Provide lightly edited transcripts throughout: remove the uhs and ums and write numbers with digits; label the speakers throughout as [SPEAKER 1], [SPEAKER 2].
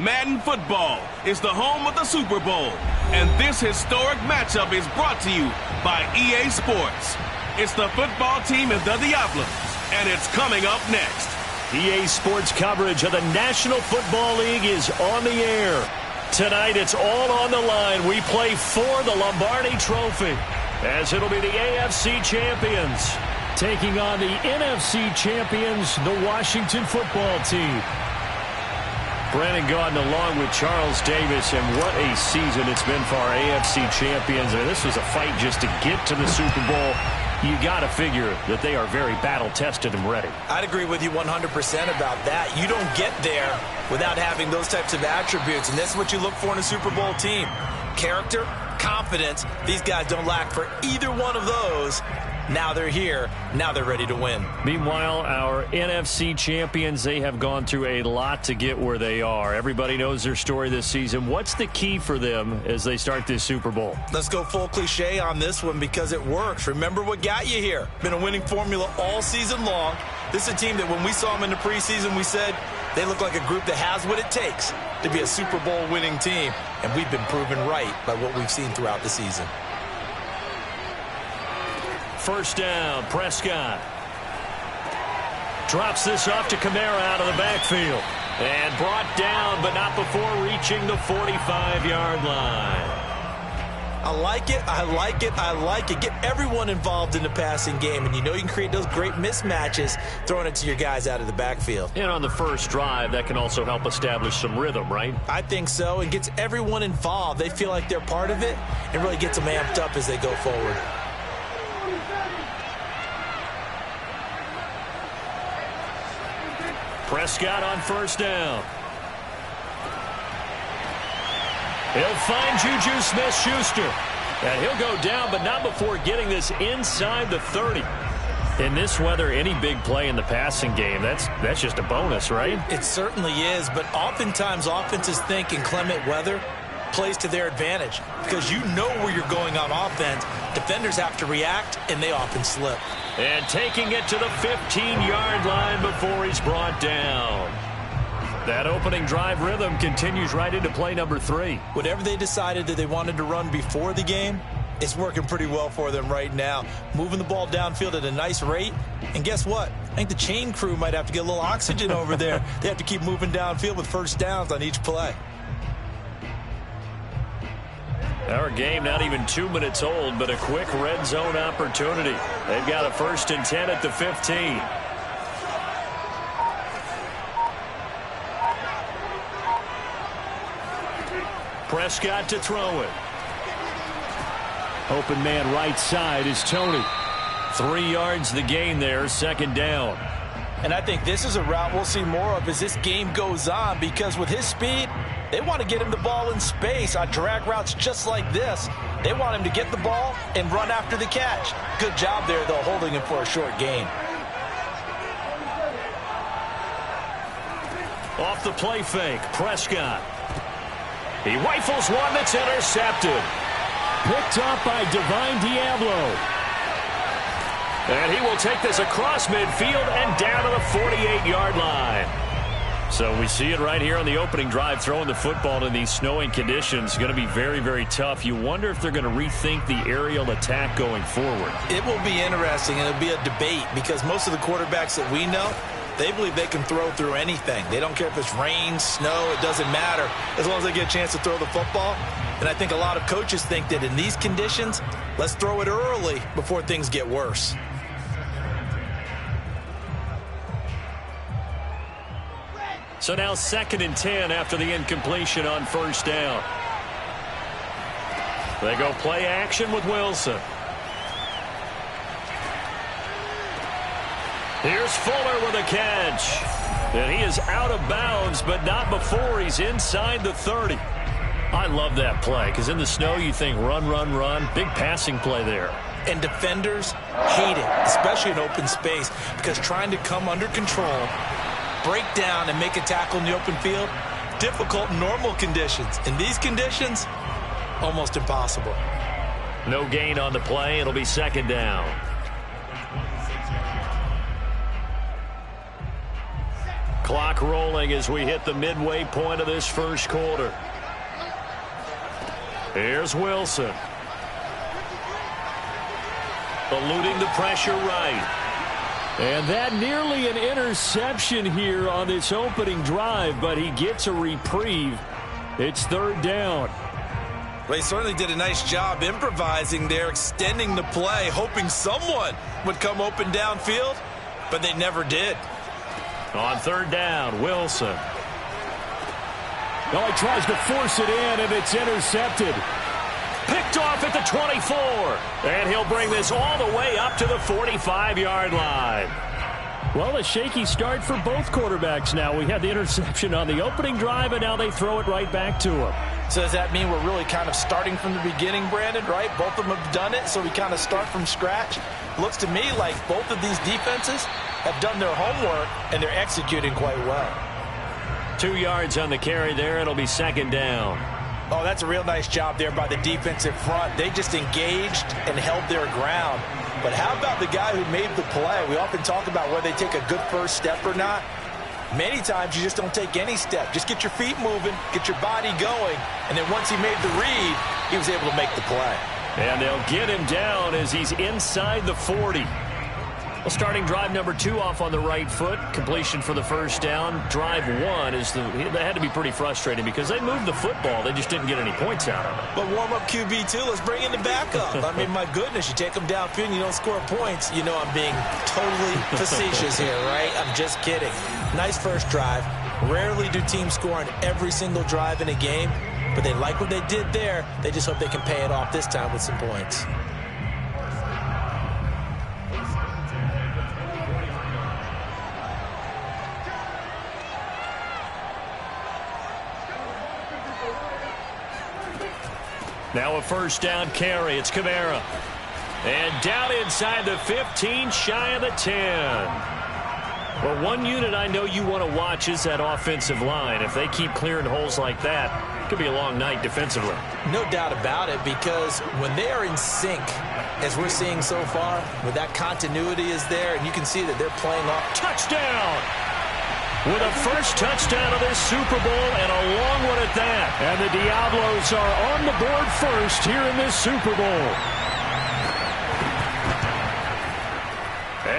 [SPEAKER 1] Madden Football is the home of the Super Bowl, and this historic matchup is brought to you by EA Sports. It's the football team of the Dieblo, and it's coming up next.
[SPEAKER 2] EA Sports coverage of the National Football League is on the air. Tonight, it's all on the line. We play for the Lombardi Trophy, as it'll be the AFC champions taking on the NFC champions, the Washington Football Team. Brandon Gaudin along with Charles Davis, and what a season it's been for our AFC champions. I mean, this was a fight just to get to the Super Bowl. You got to figure that they are very battle-tested and ready.
[SPEAKER 3] I'd agree with you 100% about that. You don't get there without having those types of attributes, and that's what you look for in a Super Bowl team. Character, confidence. These guys don't lack for either one of those. Now they're here. Now they're ready to win.
[SPEAKER 2] Meanwhile, our NFC champions, they have gone through a lot to get where they are. Everybody knows their story this season. What's the key for them as they start this Super Bowl?
[SPEAKER 3] Let's go full cliche on this one because it works. Remember what got you here. Been a winning formula all season long. This is a team that when we saw them in the preseason, we said they look like a group that has what it takes to be a Super Bowl winning team. And we've been proven right by what we've seen throughout the season.
[SPEAKER 2] First down, Prescott. Drops this off to Kamara out of the backfield. And brought down, but not before reaching the 45-yard line.
[SPEAKER 3] I like it, I like it, I like it. Get everyone involved in the passing game, and you know you can create those great mismatches throwing it to your guys out of the backfield.
[SPEAKER 2] And on the first drive, that can also help establish some rhythm, right?
[SPEAKER 3] I think so, and gets everyone involved. They feel like they're part of it, and really gets them amped up as they go forward.
[SPEAKER 2] Prescott on first down. He'll find Juju Smith-Schuster. And he'll go down, but not before getting this inside the 30. In this weather, any big play in the passing game, that's just a bonus, right?
[SPEAKER 3] It certainly is, but oftentimes offenses think inclement weather plays to their advantage because you know where you're going on offense. Defenders have to react, and they often slip.
[SPEAKER 2] And taking it to the 15-yard line before he's brought down. That opening drive rhythm continues right into play number 3.
[SPEAKER 3] Whatever they decided that they wanted to run before the game, it's working pretty well for them right now. Moving the ball downfield at a nice rate. And guess what? I think the chain crew might have to get a little oxygen over there. They have to keep moving downfield with first downs on each play.
[SPEAKER 2] Our game not even 2 minutes old, but a quick red zone opportunity. They've got a 1st and 10 at the 15. Prescott to throw it. Open man right side is Tony. 3 yards the gain there, 2nd down.
[SPEAKER 3] And I think this is a route we'll see more of as this game goes on because with his speed, they want to get him the ball in space on drag routes just like this. They want him to get the ball and run after the catch. Good job there, though, holding him for a short gain.
[SPEAKER 2] Off the play fake, Prescott. He rifles one that's intercepted. Picked up by Dieblo. And he will take this across midfield and down to the 48-yard line. So we see it right here on the opening drive, throwing the football in these snowing conditions. Going to be very, very tough. You wonder if they're going to rethink the aerial attack going forward.
[SPEAKER 3] It will be interesting, and it'll be a debate because most of the quarterbacks that we know, they believe they can throw through anything. They don't care if it's rain, snow, it doesn't matter as long as they get a chance to throw the football. And I think a lot of coaches think that in these conditions, let's throw it early before things get worse.
[SPEAKER 2] So now 2nd and 10 after the incompletion on first down. They go play action with Wilson. Here's Fuller with a catch. And he is out of bounds, but not before he's inside the 30. I love that play because in the snow you think run, run, run. Big passing play there.
[SPEAKER 3] And defenders hate it, especially in open space, because trying to come under control, break down and make a tackle in the open field, difficult in normal conditions. In these conditions, almost impossible.
[SPEAKER 2] No gain on the play. It'll be 2nd down. Clock rolling as we hit the midway point of this first quarter. Here's Wilson. Eluding the pressure right.
[SPEAKER 4] And that nearly an interception here on this opening drive, but he gets a reprieve. It's third down.
[SPEAKER 3] Well, he certainly did a nice job improvising there, extending the play, hoping someone would come open downfield, but they never did.
[SPEAKER 2] On third down, Wilson.
[SPEAKER 4] Oh, he tries to force it in, and it's intercepted.
[SPEAKER 2] Picked off at the 24. And he'll bring this all the way up to the 45-yard line.
[SPEAKER 4] Well, a shaky start for both quarterbacks now. We had the interception on the opening drive, and now they throw it right back to him.
[SPEAKER 3] So does that mean we're really kind of starting from the beginning, Brandon, right? Both of them have done it, so we kind of start from scratch. Looks to me like both of these defenses have done their homework, and they're executing quite well.
[SPEAKER 2] 2 yards on the carry there. It'll be second down.
[SPEAKER 3] Oh, that's a real nice job there by the defensive front. They just engaged and held their ground. But how about the guy who made the play? We often talk about whether they take a good first step or not. Many times you just don't take any step. Just get your feet moving, get your body going, and then once he made the read, he was able to make the play.
[SPEAKER 2] And they'll get him down as he's inside the 40. Well, starting drive number 2 off on the right foot. Completion for the first down. Drive 1 that had to be pretty frustrating because they moved the football. They just didn't get any points out of it.
[SPEAKER 3] But warm up QB2, let's bring in the backup. I mean, my goodness, you take them downfield and you don't score points. You know I'm being totally facetious here, right? I'm just kidding. Nice first drive. Rarely do teams score on every single drive in a game, but they like what they did there. They just hope they can pay it off this time with some points.
[SPEAKER 2] Now a first down carry. It's Kamara. And down inside the 15, shy of the 10. Well, one unit I know you want to watch is that offensive line. If they keep clearing holes like that, it could be a long night defensively.
[SPEAKER 3] No doubt about it, because when they are in sync, as we're seeing so far, when that continuity is there, and you can see that they're playing off.
[SPEAKER 2] Touchdown! With a first touchdown of this Super Bowl, and a long one at that.
[SPEAKER 4] And the Diablos are on the board first here in this Super Bowl.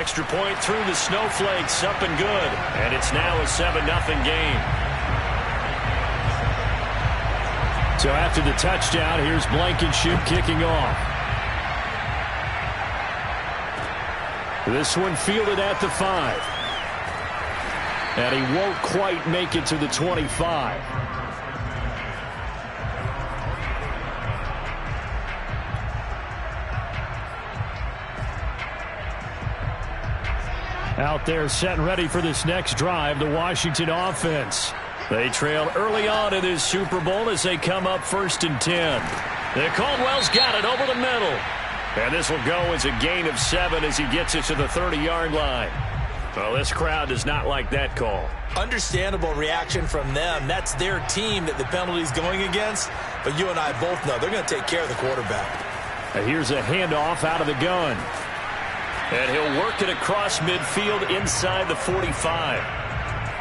[SPEAKER 2] Extra point through the snowflakes, up and good. And it's now a 7-0 game.
[SPEAKER 4] So after the touchdown, here's Blankenship kicking off. This one fielded at the 5. And he won't quite make it to the 25. Out there set and ready for this next drive, the Washington offense. They trail early on in this Super Bowl as they come up 1st and 10.
[SPEAKER 2] Caldwell's got it over the middle. And this will go as a gain of 7 as he gets it to the 30-yard line. Well, this crowd does not like that call.
[SPEAKER 3] Understandable reaction from them. That's their team that the penalty's going against. But you and I both know they're going to take care of the quarterback.
[SPEAKER 4] And here's a handoff out of the gun.
[SPEAKER 2] And he'll work it across midfield inside the 45.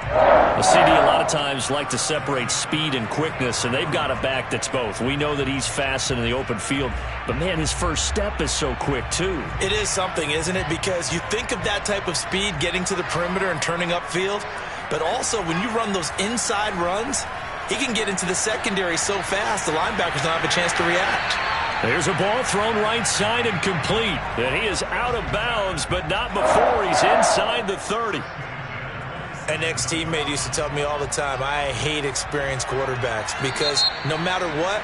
[SPEAKER 2] The CD a lot of times like to separate speed and quickness, and they've got a back that's both. We know that he's fast in the open field, but, man, his first step is so quick, too.
[SPEAKER 3] It is something, isn't it? Because you think of that type of speed getting to the perimeter and turning upfield, but also when you run those inside runs, he can get into the secondary so fast the linebackers don't have a chance to react.
[SPEAKER 2] There's a ball thrown right side and complete. And he is out of bounds, but not before he's inside the 30.
[SPEAKER 3] An ex-teammate used to tell me all the time, I hate experienced quarterbacks because no matter what,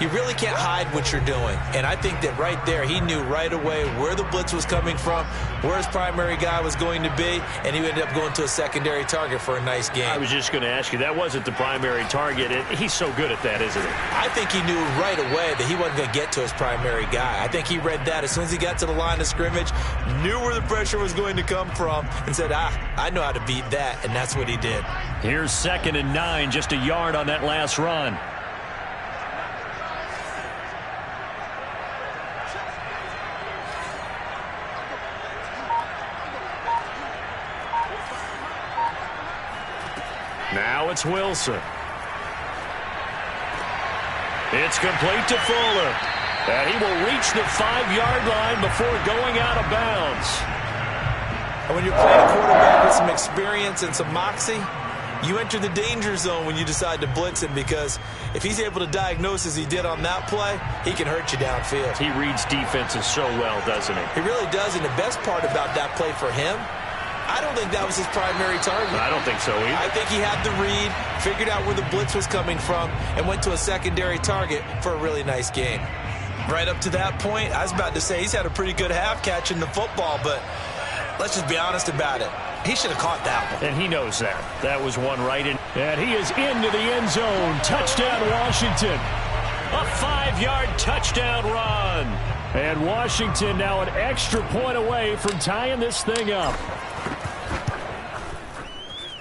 [SPEAKER 3] you really can't hide what you're doing. And I think that right there, he knew right away where the blitz was coming from, where his primary guy was going to be, and he ended up going to a secondary target for a nice game.
[SPEAKER 2] I was just going to ask you, that wasn't the primary target. He's so good at that, isn't he?
[SPEAKER 3] I think he knew right away that he wasn't going to get to his primary guy. I think he read that as soon as he got to the line of scrimmage, knew where the pressure was going to come from, and said, I know how to beat that, and that's what he did.
[SPEAKER 2] Here's 2nd and 9, just a yard on that last run. Now it's Wilson. It's complete to Fuller. And he will reach the 5-yard line before going out of bounds.
[SPEAKER 3] And when you're playing a quarterback with some experience and some moxie, you enter the danger zone when you decide to blitz him, because if he's able to diagnose as he did on that play, he can hurt you downfield.
[SPEAKER 2] He reads defenses so well, doesn't he?
[SPEAKER 3] He really does, and the best part about that play for him, I don't think that was his primary target.
[SPEAKER 2] I don't think so either.
[SPEAKER 3] I think he had the read, figured out where the blitz was coming from, and went to a secondary target for a really nice game. Right up to that point, I was about to say he's had a pretty good half catching the football, but let's just be honest about it. He should have caught that one.
[SPEAKER 2] And he knows that. That was one right in. And he is into the end zone. Touchdown, Washington. A 5-yard touchdown run. And Washington now an extra point away from tying this thing up.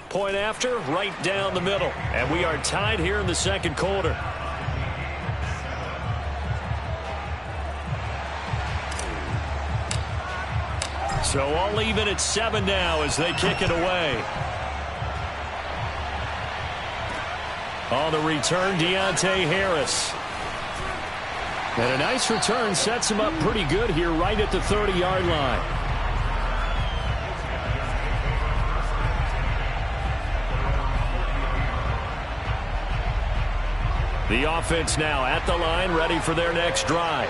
[SPEAKER 2] Point after, right down the middle. And we are tied here in the second quarter. So all even at 7 now as they kick it away. On the return, Deontay Harris. And a nice return sets him up pretty good here right at the 30-yard line. The offense now at the line, ready for their next drive.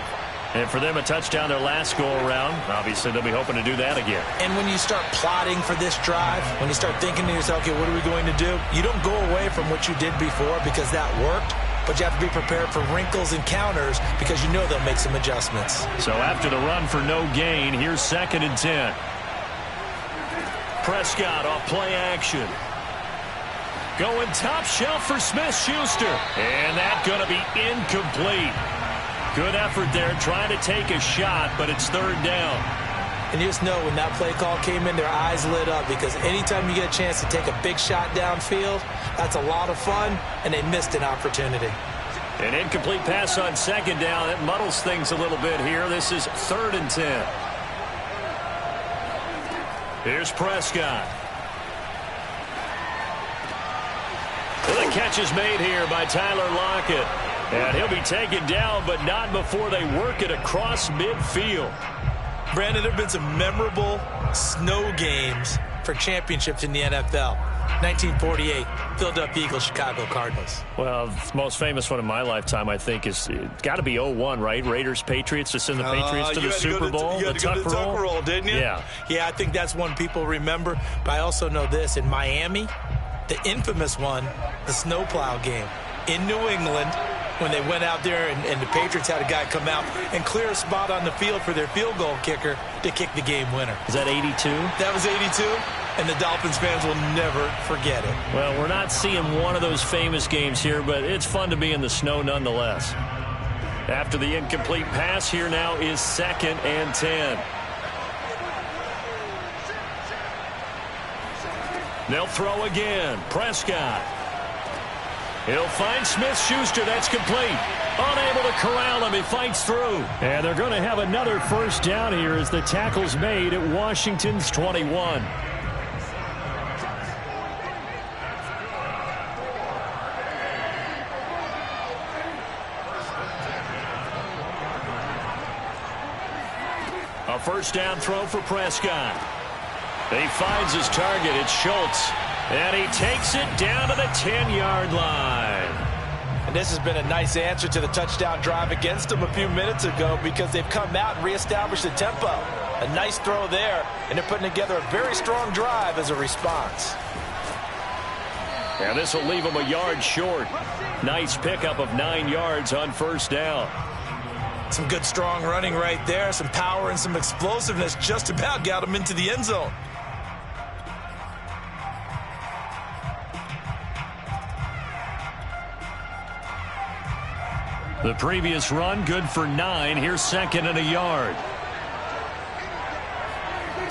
[SPEAKER 2] And for them, a touchdown their last go-around. Obviously, they'll be hoping to do that again.
[SPEAKER 3] And when you start plotting for this drive, when you start thinking to yourself, okay, what are we going to do? You don't go away from what you did before because that worked, but you have to be prepared for wrinkles and counters because you know they'll make some adjustments.
[SPEAKER 2] So after the run for no gain, here's 2nd and 10. Prescott off play action. Going top shelf for Smith-Schuster. And that's going to be incomplete. Good effort there, trying to take a shot, but it's 3rd down.
[SPEAKER 3] And you just know when that play call came in, their eyes lit up, because anytime you get a chance to take a big shot downfield, that's a lot of fun, and they missed an opportunity.
[SPEAKER 2] An incomplete pass on 2nd down. That muddles things a little bit here. This is 3rd and 10. Here's Prescott. The catch is made here by Tyler Lockett. And he'll be taken down, but not before they work it across midfield.
[SPEAKER 3] Brandon, there have been some memorable snow games for championships in the NFL. 1948, Philadelphia Eagles, Chicago Cardinals.
[SPEAKER 2] Well, the most famous one in my lifetime, I think, is got to be 01, right? Raiders-Patriots to send the Patriots to the Super Bowl.
[SPEAKER 3] You had to go to the Tuck Roll, didn't you?
[SPEAKER 2] Yeah.
[SPEAKER 3] Yeah, I think that's one people remember. But I also know this. In Miami, the infamous one, the snowplow game in New England, when they went out there and the Patriots had a guy come out and clear a spot on the field for their field goal kicker to kick the game winner.
[SPEAKER 2] Is that 82?
[SPEAKER 3] That was 82, and the Dolphins fans will never forget it.
[SPEAKER 2] Well, we're not seeing one of those famous games here, but it's fun to be in the snow nonetheless. After the incomplete pass, here now is 2nd and 10. They'll throw again. Prescott. He'll find Smith-Schuster. That's complete. Unable to corral him. He fights through. And they're going to have another 1st down here as the tackle's made at Washington's 21. A 1st down throw for Prescott. He finds his target. It's Schultz. And he takes it down to the 10-yard line.
[SPEAKER 3] And this has been a nice answer to the touchdown drive against them a few minutes ago, because they've come out and reestablished the tempo. A nice throw there, and they're putting together a very strong drive as a response.
[SPEAKER 2] And this will leave him a yard short. Nice pickup of 9 yards on 1st down.
[SPEAKER 3] Some good strong running right there. Some power and some explosiveness just about got him into the end zone.
[SPEAKER 2] The previous run, good for 9. Here's 2nd and a yard.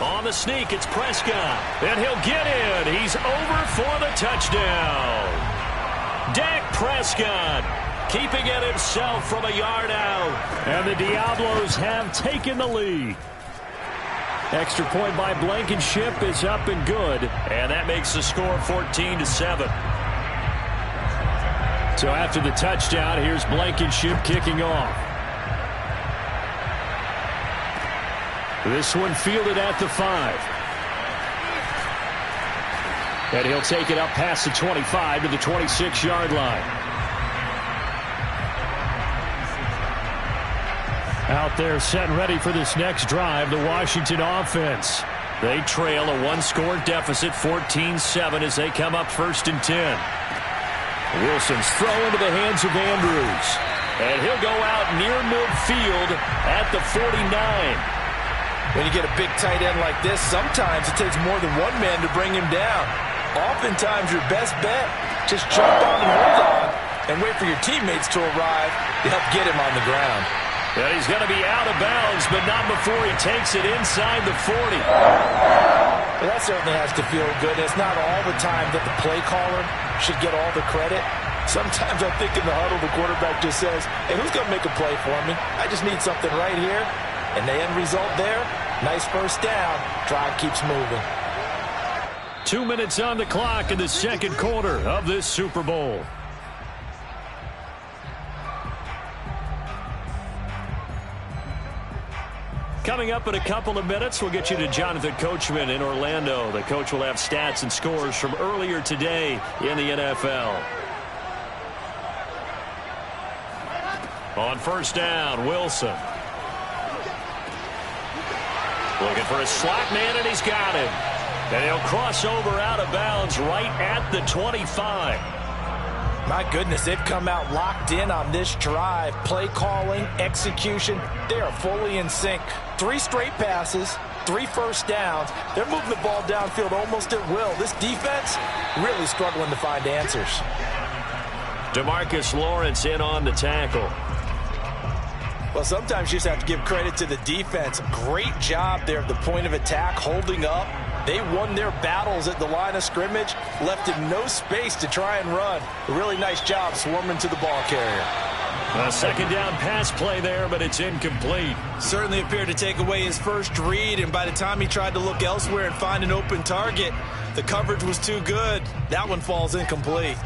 [SPEAKER 2] On the sneak, it's Prescott. And he'll get in. He's over for the touchdown. Dak Prescott keeping it himself from a yard out. And the Diablos have taken the lead. Extra point by Blankenship is up and good. And that makes the score 14-7.
[SPEAKER 4] So after the touchdown, here's Blankenship kicking off. This one fielded at the 5. And he'll take it up past the 25 to the 26-yard line. Out there set and ready for this next drive, the Washington offense. They trail a one-score deficit, 14-7, as they come up 1st and 10. Wilson's throw into the hands of Andrews. And he'll go out near midfield at the 49.
[SPEAKER 3] When you get a big tight end like this, sometimes it takes more than one man to bring him down. Oftentimes, your best bet, just jump on and hold on and wait for your teammates to arrive to help get him on the ground.
[SPEAKER 4] And he's going to be out of bounds, but not before he takes it inside the 40.
[SPEAKER 3] Well, that certainly has to feel good. It's not all the time that the play caller should get all the credit. Sometimes I think in the huddle, the quarterback just says, hey, who's going to make a play for me? I just need something right here. And the end result there, nice first down. Drive keeps moving.
[SPEAKER 4] 2 minutes on the clock in the second quarter of this Super Bowl. Coming up in a couple of minutes, we'll get you to Jonathan Coachman in Orlando. The coach will have stats and scores from earlier today in the NFL. On first down, Wilson. Looking for a slot man, and he's got him. And he'll cross over out of bounds right at the 25.
[SPEAKER 3] My goodness, they've come out locked in on this drive. Play calling, execution, they are fully in sync. 3 straight passes, 3 first downs. They're moving the ball downfield almost at will. This defense really struggling to find answers.
[SPEAKER 4] DeMarcus Lawrence in on the tackle.
[SPEAKER 3] Well, sometimes you just have to give credit to the defense. Great job there at the point of attack, holding up. They won their battles at the line of scrimmage, left him no space to try and run. A really nice job swarming to the ball carrier.
[SPEAKER 4] A second down pass play there, but it's incomplete.
[SPEAKER 3] Certainly appeared to take away his first read, and by the time he tried to look elsewhere and find an open target, the coverage was too good. That one falls incomplete.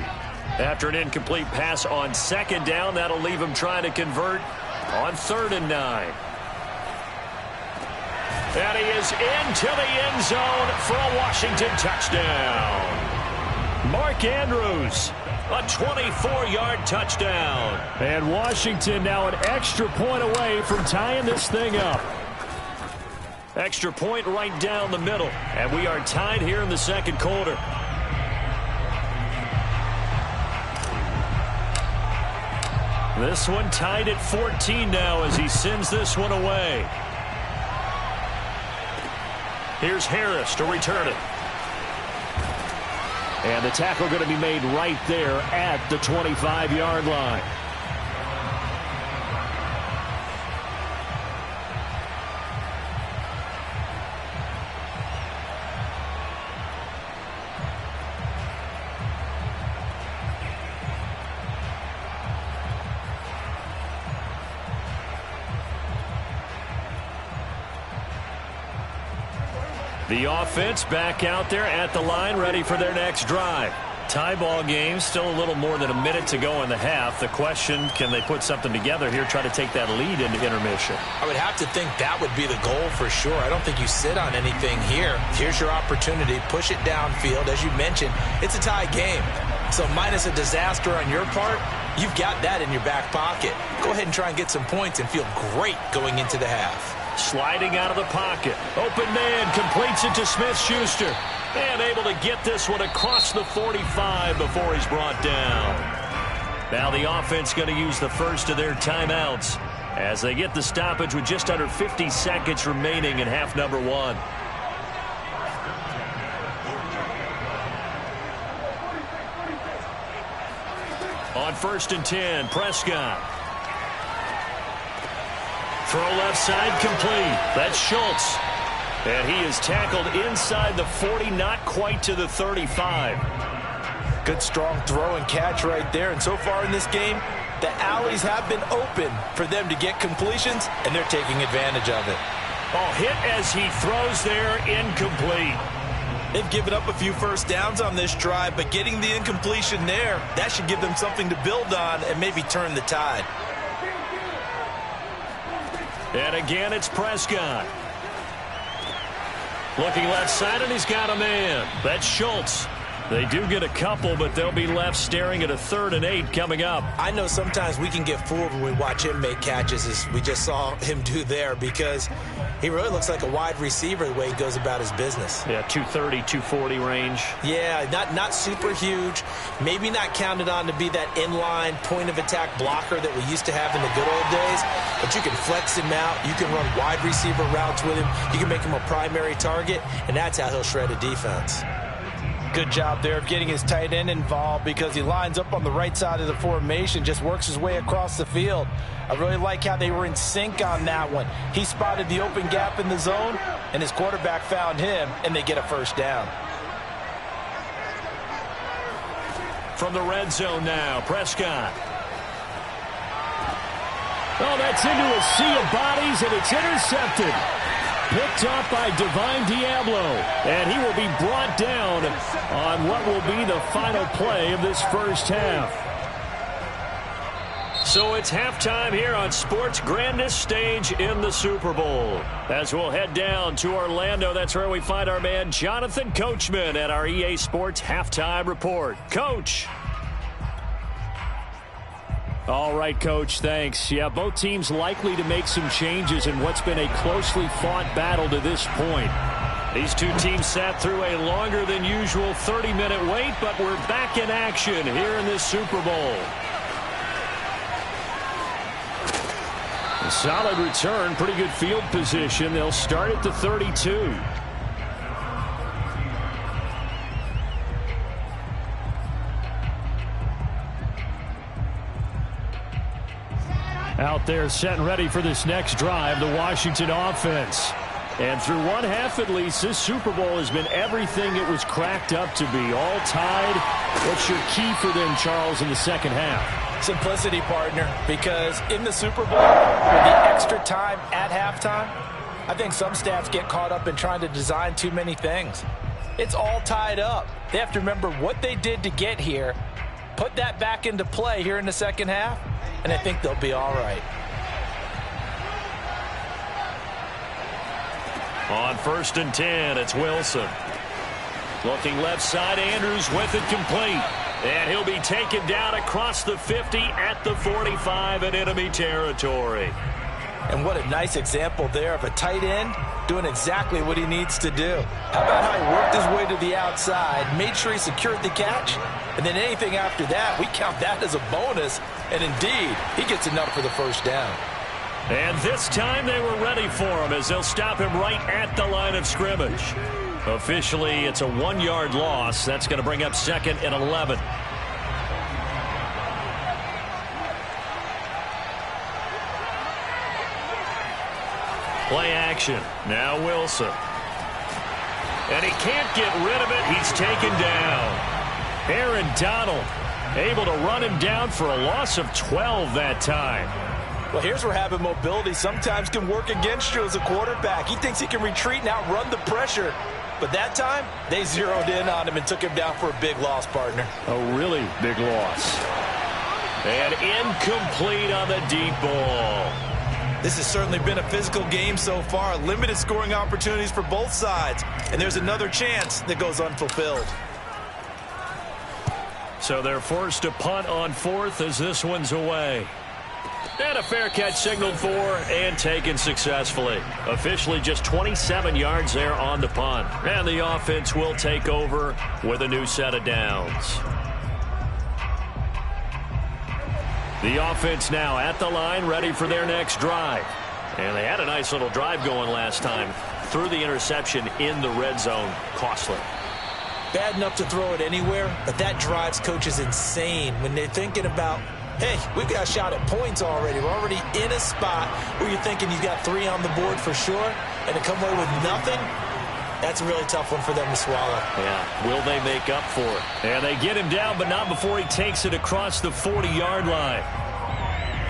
[SPEAKER 4] After an incomplete pass on second down, that'll leave him trying to convert on 3rd and 9. And he is into the end zone for a Washington touchdown. Mark Andrews, a 24-yard touchdown. And Washington now an extra point away from tying this thing up. Extra point right down the middle. And we are tied here in the second quarter. This one tied at 14 now as he sends this one away. Here's Harris to return it. And the tackle going to be made right there at the 25-yard line. The offense back out there at the line, ready for their next drive. Tie ball game, still a little more than a minute to go in the half. The question, can they put something together here, try to take that lead into intermission?
[SPEAKER 3] I would have to think that would be the goal for sure. I don't think you sit on anything here. Here's your opportunity. Push it downfield. As you mentioned, it's a tie game. So minus a disaster on your part, you've got that in your back pocket. Go ahead and try and get some points and feel great going into the half.
[SPEAKER 4] Sliding out of the pocket. Open man completes it to Smith-Schuster. And able to get this one across the 45 before he's brought down. Now the offense going to use the first of their timeouts as they get the stoppage with just under 50 seconds remaining in half number 1. On 1st and 10, Prescott. Throw left side complete. That's Schultz. And he is tackled inside the 40, not quite to the 35.
[SPEAKER 3] Good strong throw and catch right there. And so far in this game, the alleys have been open for them to get completions, and they're taking advantage of it.
[SPEAKER 4] Oh, hit as he throws there, incomplete.
[SPEAKER 3] They've given up a few first downs on this drive, but getting the incompletion there, that should give them something to build on and maybe turn the tide.
[SPEAKER 4] And again, it's Prescott. Looking left side, and he's got a man. That's Schultz. They do get a couple, but they'll be left staring at a 3rd and 8 coming up.
[SPEAKER 3] I know sometimes we can get fooled when we watch him make catches, as we just saw him do there, because he really looks like a wide receiver the way he goes about his business.
[SPEAKER 4] Yeah, 230, 240 range.
[SPEAKER 3] Yeah, not super huge. Maybe not counted on to be that inline point-of-attack blocker that we used to have in the good old days, but you can flex him out. You can run wide receiver routes with him. You can make him a primary target, and that's how he'll shred a defense. Good job there of getting his tight end involved, because he lines up on the right side of the formation, just works his way across the field. I really like how they were in sync on that one. He spotted the open gap in the zone, and his quarterback found him, and they get a first down.
[SPEAKER 4] From the red zone now, Prescott. Oh, that's into a sea of bodies, and it's intercepted. Picked up by Dieblo, and he will be brought down on what will be the final play of this first half. So it's halftime here on sports' grandest stage in the Super Bowl. As we'll head down to Orlando, that's where we find our man Jonathan Coachman at our EA Sports Halftime Report. Coach. All right, Coach, thanks. Yeah, both teams likely to make some changes in what's been a closely fought battle to this point. These two teams sat through a longer than usual 30-minute wait, but we're back in action here in this Super Bowl. A solid return, pretty good field position. They'll start at the 32. Out there set and ready for this next drive, the Washington offense. And through one half at least, this Super Bowl has been everything it was cracked up to be. All tied. What's your key for them, Charles, in the second half?
[SPEAKER 3] Simplicity, partner, because in the Super Bowl, with the extra time at halftime, I think some stats get caught up in trying to design too many things. It's all tied up. They have to remember what they did to get here, put that back into play here in the second half, and I think they'll be all right.
[SPEAKER 4] On 1st and 10, it's Wilson. Looking left side, Andrews with it complete. And he'll be taken down across the 50 at the 45 in enemy territory.
[SPEAKER 3] And what a nice example there of a tight end doing exactly what he needs to do. How about how he worked his way to the outside, made sure he secured the catch, and then anything after that, we count that as a bonus. And indeed, he gets enough for the first down.
[SPEAKER 4] And this time they were ready for him as they'll stop him right at the line of scrimmage. Officially, it's a 1-yard loss. That's going to bring up 2nd and 11. Play action. Now Wilson. And he can't get rid of it. He's taken down. Aaron Donald able to run him down for a loss of 12 that time.
[SPEAKER 3] Well, here's where having mobility sometimes can work against you as a quarterback. He thinks he can retreat and outrun the pressure. But that time, they zeroed in on him and took him down for a big loss, partner.
[SPEAKER 4] A really big loss. And incomplete on the deep ball.
[SPEAKER 3] This has certainly been a physical game so far. Limited scoring opportunities for both sides. And there's another chance that goes unfulfilled.
[SPEAKER 4] So they're forced to punt on 4th as this one's away. And a fair catch signaled for and taken successfully. Officially just 27 yards there on the punt. And the offense will take over with a new set of downs. The offense now at the line, ready for their next drive. And they had a nice little drive going last time. Threw the interception in the red zone. Costly.
[SPEAKER 3] Bad enough to throw it anywhere, but that drives coaches insane when they're thinking about, hey, we've got a shot at points already. We're already in a spot where you're thinking you've got 3 on the board for sure, and to come away with nothing, that's a really tough one for them to swallow.
[SPEAKER 4] Yeah, will they make up for it? And they get him down, but not before he takes it across the 40-yard line.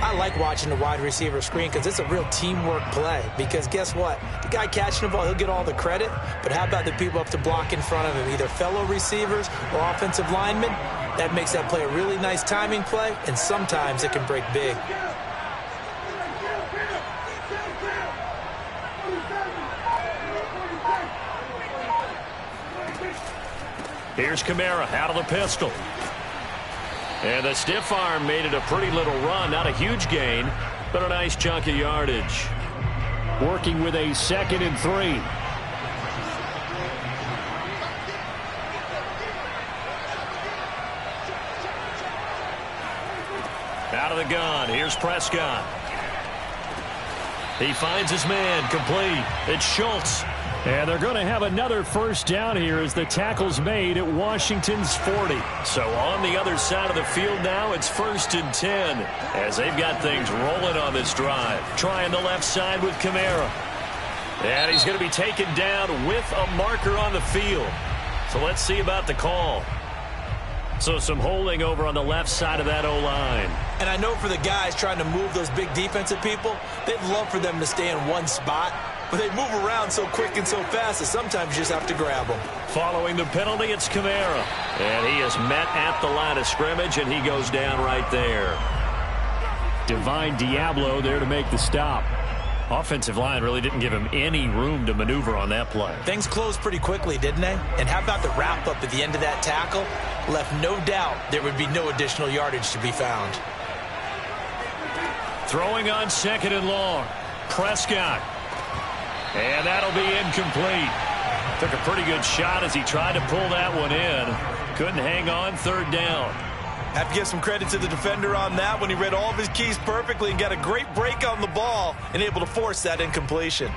[SPEAKER 3] I like watching the wide receiver screen because it's a real teamwork play. Because guess what? The guy catching the ball, he'll get all the credit. But how about the people up to block in front of him, either fellow receivers or offensive linemen? That makes that play a really nice timing play, and sometimes it can break big.
[SPEAKER 4] Here's Kamara out of the pistol. And the stiff arm made it a pretty little run. Not a huge gain, but a nice chunk of yardage. Working with a 2nd and 3. Out of the gun. Here's Prescott. He finds his man. Complete. It's Schultz. And they're going to have another first down here as the tackle's made at Washington's 40. So on the other side of the field now, it's 1st and 10 as they've got things rolling on this drive. Trying the left side with Kamara. And he's going to be taken down with a marker on the field. So let's see about the call. So some holding over on the left side of that O-line.
[SPEAKER 3] And I know for the guys trying to move those big defensive people, they'd love for them to stay in one spot. But they move around so quick and so fast that sometimes you just have to grab them.
[SPEAKER 4] Following the penalty, it's Kamara. And he is met at the line of scrimmage, and he goes down right there. Divine Dieblo there to make the stop. Offensive line really didn't give him any room to maneuver on that play.
[SPEAKER 3] Things closed pretty quickly, didn't they? And how about the wrap-up at the end of that tackle? Left no doubt there would be no additional yardage to be found.
[SPEAKER 4] Throwing on 2nd and long. Prescott. And that'll be incomplete. Took a pretty good shot as he tried to pull that one in. Couldn't hang on. 3rd down.
[SPEAKER 3] Have to give some credit to the defender on that when he read all of his keys perfectly and got a great break on the ball and able to force that incompletion.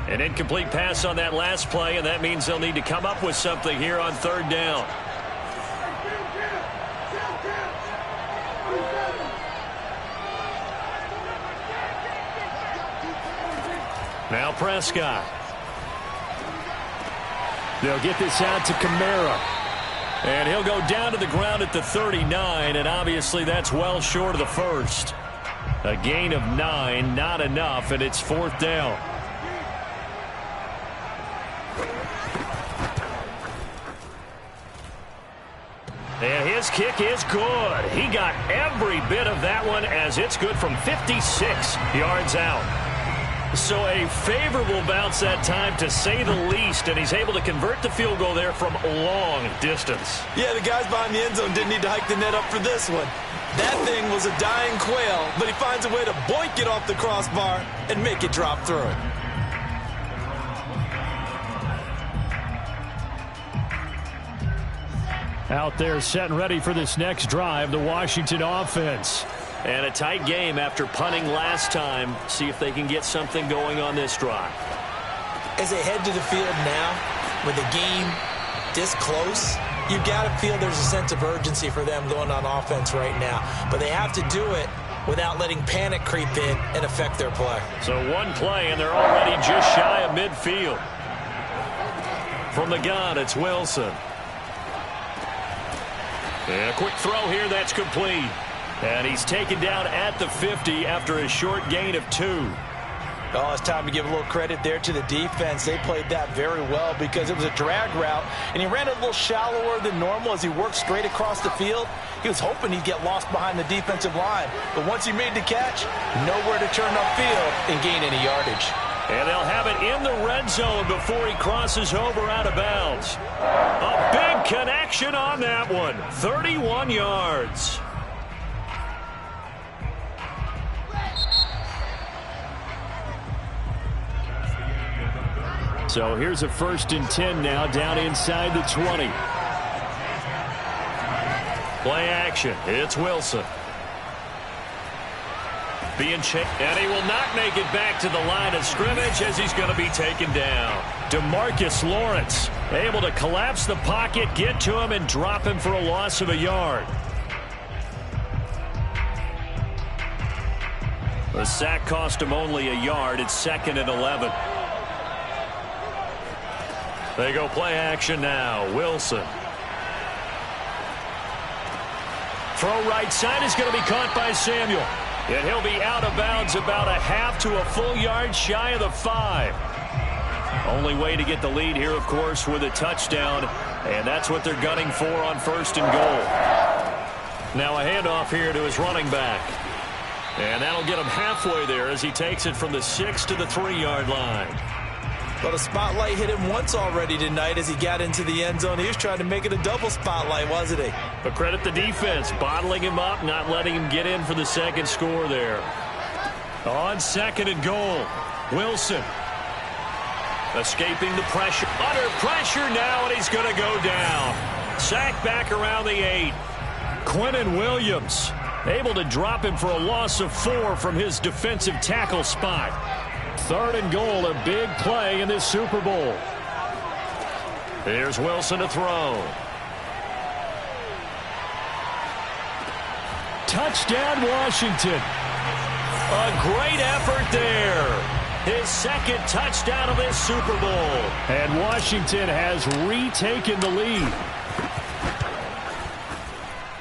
[SPEAKER 4] An incomplete pass on that last play, and that means they'll need to come up with something here on 3rd down. Now Prescott. They'll get this out to Kamara. And he'll go down to the ground at the 39, and obviously that's well short of the first. A gain of 9, not enough, and it's 4th down. And his kick is good. He got every bit of that one as it's good from 56 yards out. So a favorable bounce that time, to say the least, and he's able to convert the field goal there from a long distance.
[SPEAKER 3] Yeah, the guys behind the end zone didn't need to hike the net up for this one. That thing was a dying quail, but he finds a way to boink it off the crossbar and make it drop through.
[SPEAKER 4] Out there set and ready for this next drive, the Washington offense. And a tight game after punting last time. See if they can get something going on this drive.
[SPEAKER 3] As they head to the field now, with the game this close, you've got to feel there's a sense of urgency for them going on offense right now. But they have to do it without letting panic creep in and affect their play.
[SPEAKER 4] So one play, and they're already just shy of midfield. From the gun, it's Wilson. And a quick throw here, that's complete. And he's taken down at the 50 after a short gain of 2.
[SPEAKER 3] Oh, it's time to give a little credit there to the defense. They played that very well because it was a drag route, and he ran it a little shallower than normal as he worked straight across the field. He was hoping he'd get lost behind the defensive line, but once he made the catch, nowhere to turn upfield and gain any yardage.
[SPEAKER 4] And they'll have it in the red zone before he crosses over out of bounds. A big connection on that one. 31 yards. So here's a 1st and 10 now, down inside the 20. Play action. It's Wilson. Being checked, and he will not make it back to the line of scrimmage as he's going to be taken down. DeMarcus Lawrence able to collapse the pocket, get to him, and drop him for a loss of a yard. The sack cost him only a yard. It's 2nd and 11. They go play action now. Wilson. Throw right side is going to be caught by Samuel. And he'll be out of bounds about a half to a full yard shy of the 5. Only way to get the lead here, of course, with a touchdown. And that's what they're gunning for on 1st and goal. Now a handoff here to his running back. And that'll get him halfway there as he takes it from the 6 to the 3-yard line.
[SPEAKER 3] Well, the spotlight hit him once already tonight as he got into the end zone. He was trying to make it a double spotlight, wasn't he?
[SPEAKER 4] But credit the defense, bottling him up, not letting him get in for the second score there. On 2nd and goal, Wilson. Escaping the pressure. Under pressure now, and he's going to go down. Sacked back around the 8. Quinnen Williams able to drop him for a loss of 4 from his defensive tackle spot. 3rd and goal, a big play in this Super Bowl. Here's Wilson to throw. Touchdown, Washington. A great effort there. His 2nd touchdown of this Super Bowl. And Washington has retaken the lead.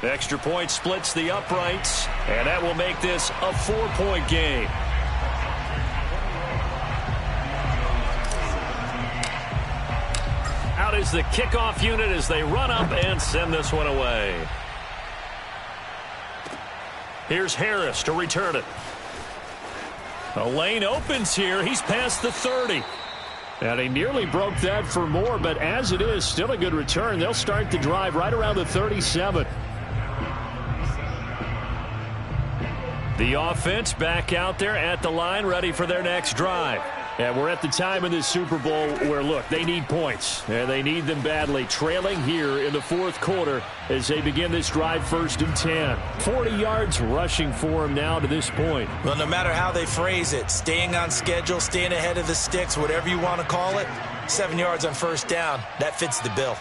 [SPEAKER 4] Extra point splits the uprights, and that will make this a 4-point game. Out is the kickoff unit as they run up and send this one away. Here's Harris to return it. A lane opens here. He's past the 30. And he nearly broke that for more, but as it is, still a good return. They'll start the drive right around the 37. The offense back out there at the line, ready for their next drive. And we're at the time in this Super Bowl where, look, they need points. And they need them badly. Trailing here in the 4th quarter as they begin this drive 1st and 10. 40 yards rushing for them now to this point.
[SPEAKER 3] Well, no matter how they phrase it, staying on schedule, staying ahead of the sticks, whatever you want to call it, 7 yards on 1st down, that fits the bill.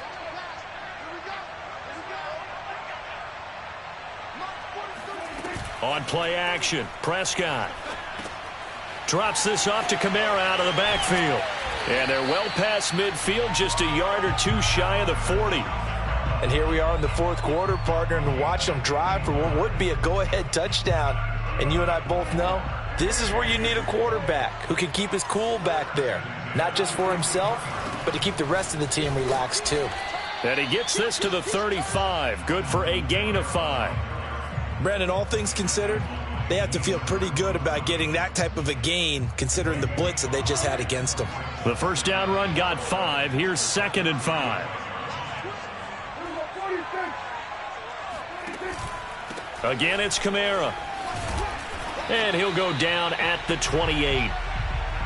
[SPEAKER 4] On play action, Prescott drops this off to Kamara out of the backfield. And they're well past midfield, just a yard or 2 shy of the 40.
[SPEAKER 3] And here we are in the 4th quarter, partner, and watch them drive for what would be a go-ahead touchdown. And you and I both know this is where you need a quarterback who can keep his cool back there. Not just for himself, but to keep the rest of the team relaxed too.
[SPEAKER 4] And he gets this to the 35. Good for a gain of 5.
[SPEAKER 3] Brandon, all things considered, they have to feel pretty good about getting that type of a gain considering the blitz that they just had against them.
[SPEAKER 4] The 1st down run got 5. Here's 2nd and 5. Again, it's Kamara. And he'll go down at the 28.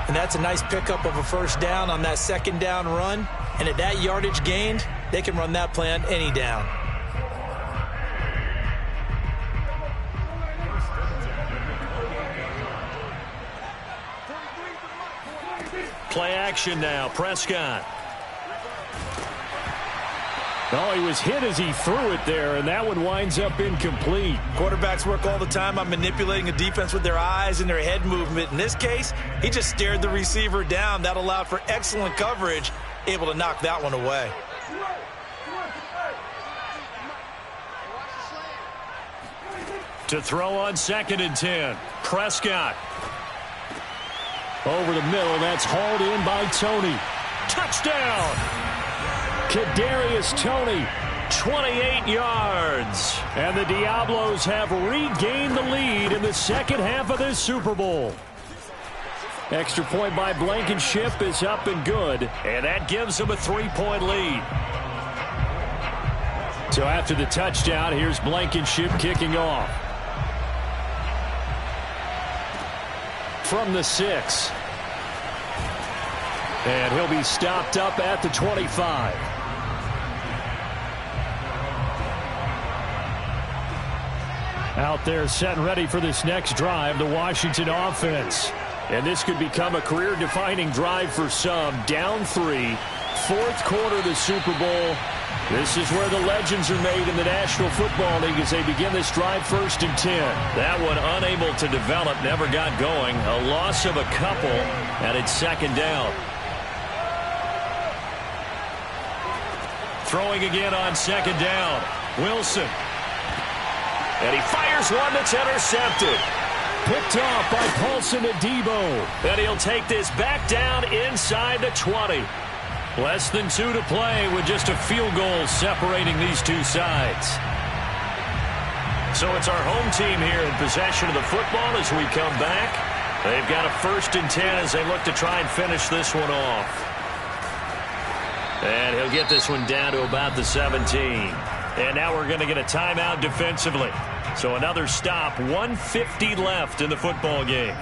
[SPEAKER 3] And that's a nice pickup of a 1st down on that 2nd down run. And at that yardage gained, they can run that play on any down.
[SPEAKER 4] Play action now, Prescott. Oh, he was hit as he threw it there, and that one winds up incomplete.
[SPEAKER 3] Quarterbacks work all the time on manipulating a defense with their eyes and their head movement. In this case, he just stared the receiver down. That allowed for excellent coverage, able to knock that one away.
[SPEAKER 4] To throw on 2nd and 10, Prescott. Over the middle, that's hauled in by Tony. Touchdown! Kadarius Toney, 28 yards. And the Diablos have regained the lead in the 2nd half of this Super Bowl. Extra point by Blankenship is up and good, and that gives them a 3-point lead. So after the touchdown, here's Blankenship kicking off. From the 6. And he'll be stopped up at the 25. Out there set and ready for this next drive, the Washington offense. And this could become a career-defining drive for some. Down 3, 4th quarter of the Super Bowl. This is where the legends are made in the National Football League as they begin this drive 1st and 10. That one unable to develop, never got going. A loss of a couple, and it's 2nd down. Throwing again on 2nd down. Wilson. And he fires one that's intercepted. Picked off by Paulson to Dieblo. And he'll take this back down inside the 20. Less than 2 to play with just a field goal separating these two sides. So it's our home team here in possession of the football as we come back. They've got a 1st and 10 as they look to try and finish this one off. And he'll get this one down to about the 17. And now we're going to get a timeout defensively. So another stop, 1:50 left in the football game.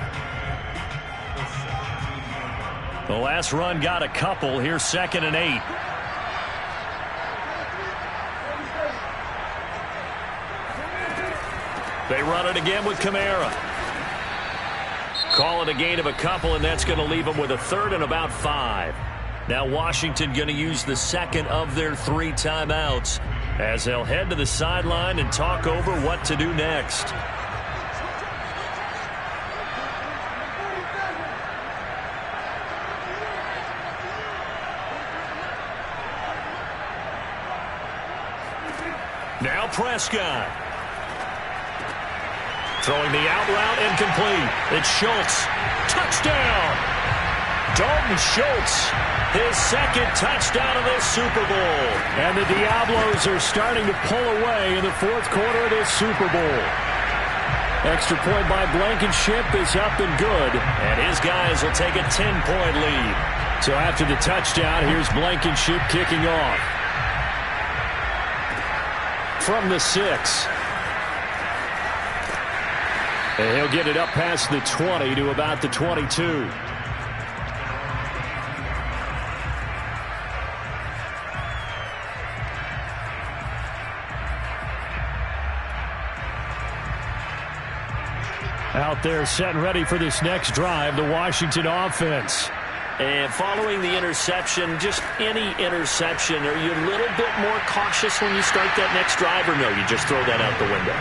[SPEAKER 4] The last run got a couple. Here's 2nd and 8. They run it again with Kamara. Call it a gain of a couple, and that's going to leave them with a 3rd and about 5. Now Washington going to use the 2nd of their 3 timeouts as they'll head to the sideline and talk over what to do next. Now Prescott. Throwing the out route incomplete. It's Schultz. Touchdown! Dalton Schultz, his 2nd touchdown of this Super Bowl.
[SPEAKER 2] And the Diablos are starting to pull away in the 4th quarter of this Super Bowl. Extra point by Blankenship is up and good.
[SPEAKER 4] And his guys will take a 10-point lead.
[SPEAKER 2] So after the touchdown, here's Blankenship kicking off. From the 6. And he'll get it up past the 20 to about the 22. Out there set and ready for this next drive, the Washington offense.
[SPEAKER 4] And following the interception, just any interception, are you a little bit more cautious when you start that next drive, or no, you just throw that out the window?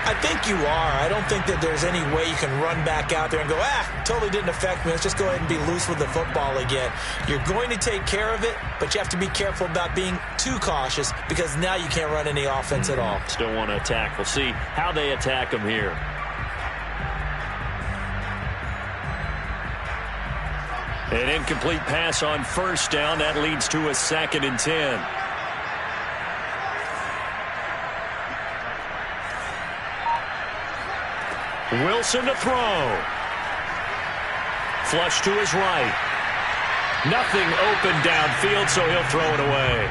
[SPEAKER 3] I think you are. I don't think that there's any way you can run back out there and go, totally didn't affect me. Let's just go ahead and be loose with the football again. You're going to take care of it, but you have to be careful about being too cautious because now you can't run any offense at all.
[SPEAKER 4] Still want to attack. We'll see how they attack them here. An incomplete pass on 1st down. That leads to a 2nd and 10. Wilson to throw. Flush to his right. Nothing open downfield, so he'll throw it away.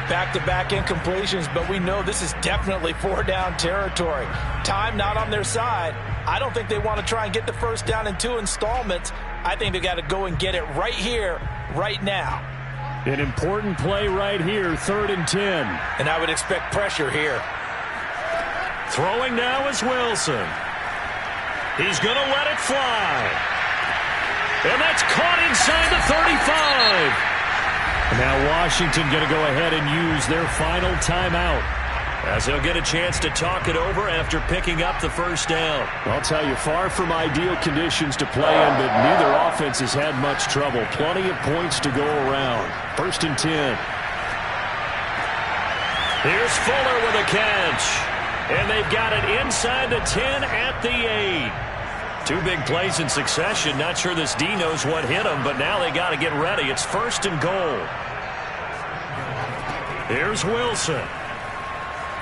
[SPEAKER 3] Back-to-back incompletions, but we know this is definitely 4-down territory. Time not on their side. I don't think they want to try and get the 1st down in 2 installments. I think they got to go and get it right here, right now.
[SPEAKER 2] An important play right here, 3rd and 10.
[SPEAKER 3] And I would expect pressure here.
[SPEAKER 4] Throwing now is Wilson. He's going to let it fly. And that's caught inside the 35.
[SPEAKER 2] Now Washington going to go ahead and use their final timeout,
[SPEAKER 4] as they'll get a chance to talk it over after picking up the 1st down.
[SPEAKER 2] I'll tell you, far from ideal conditions to play in, but neither offense has had much trouble. Plenty of points to go around. 1st and 10.
[SPEAKER 4] Here's Fuller with a catch. And they've got it inside the 10 at the 8. 2 big plays in succession. Not sure this D knows what hit him, but now they got to get ready. It's 1st and goal. Here's Wilson.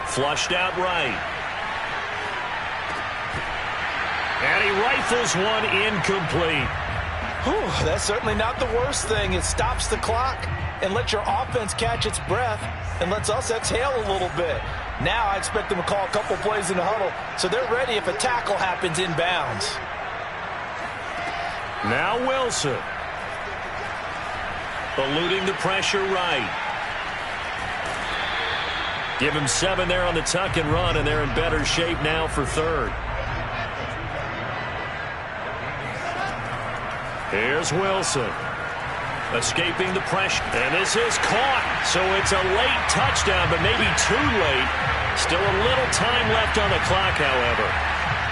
[SPEAKER 4] Flushed out right. And he rifles one incomplete.
[SPEAKER 3] That's certainly not the worst thing. It stops the clock and lets your offense catch its breath and lets us exhale a little bit. Now I expect them to call a couple plays in the huddle so they're ready if a tackle happens inbounds.
[SPEAKER 4] Now Wilson. Eluding the pressure right. Give him 7 there on the tuck and run, and they're in better shape now for 3rd. Here's Wilson. Escaping the pressure. And this is caught. So it's a late touchdown, but maybe too late. Still a little time left on the clock, however.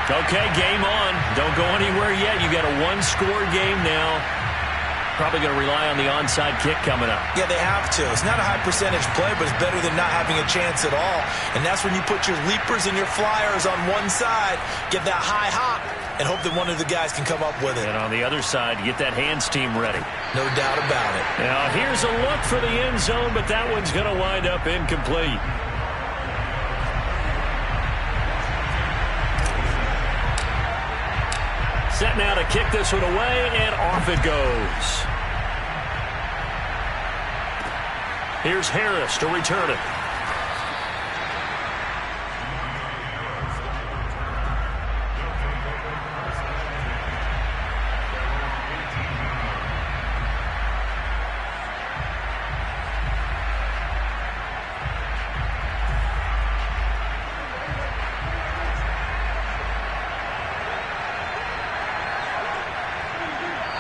[SPEAKER 4] Okay, game on. Don't go anywhere yet. You got a 1-score game now. Probably going to rely on the onside kick coming up.
[SPEAKER 3] Yeah, they have to. It's not a high percentage play, but it's better than not having a chance at all. And that's when you put your leapers and your flyers on one side, get that high hop, and hope that one of the guys can come up with it.
[SPEAKER 4] And on the other side, get that hands team ready.
[SPEAKER 3] No doubt about it.
[SPEAKER 4] Now, here's a look for the end zone, but that one's going to wind up incomplete. Set now to kick this one away, and off it goes. Here's Harris to return it.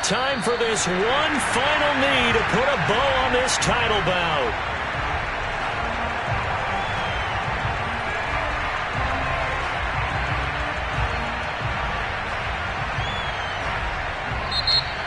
[SPEAKER 4] Time for this one final knee to put a bow on this title bout.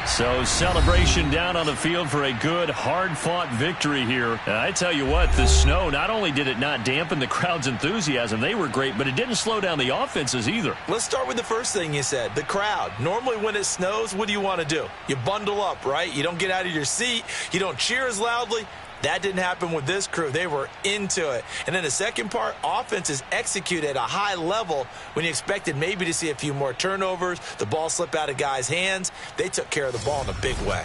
[SPEAKER 4] So celebration down on the field for a good, hard-fought victory here. I tell you what, the snow, not only did it not dampen the crowd's enthusiasm, they were great, but it didn't slow down the offenses either.
[SPEAKER 3] Let's start with the first thing you said, the crowd. Normally when it snows, what do you want to do? You bundle up, right? You don't get out of your seat. You don't cheer as loudly. That didn't happen with this crew. They were into it. And then the second part, offense is executed at a high level when you expected maybe to see a few more turnovers, the ball slip out of guys' hands. They took care of the ball in a big way.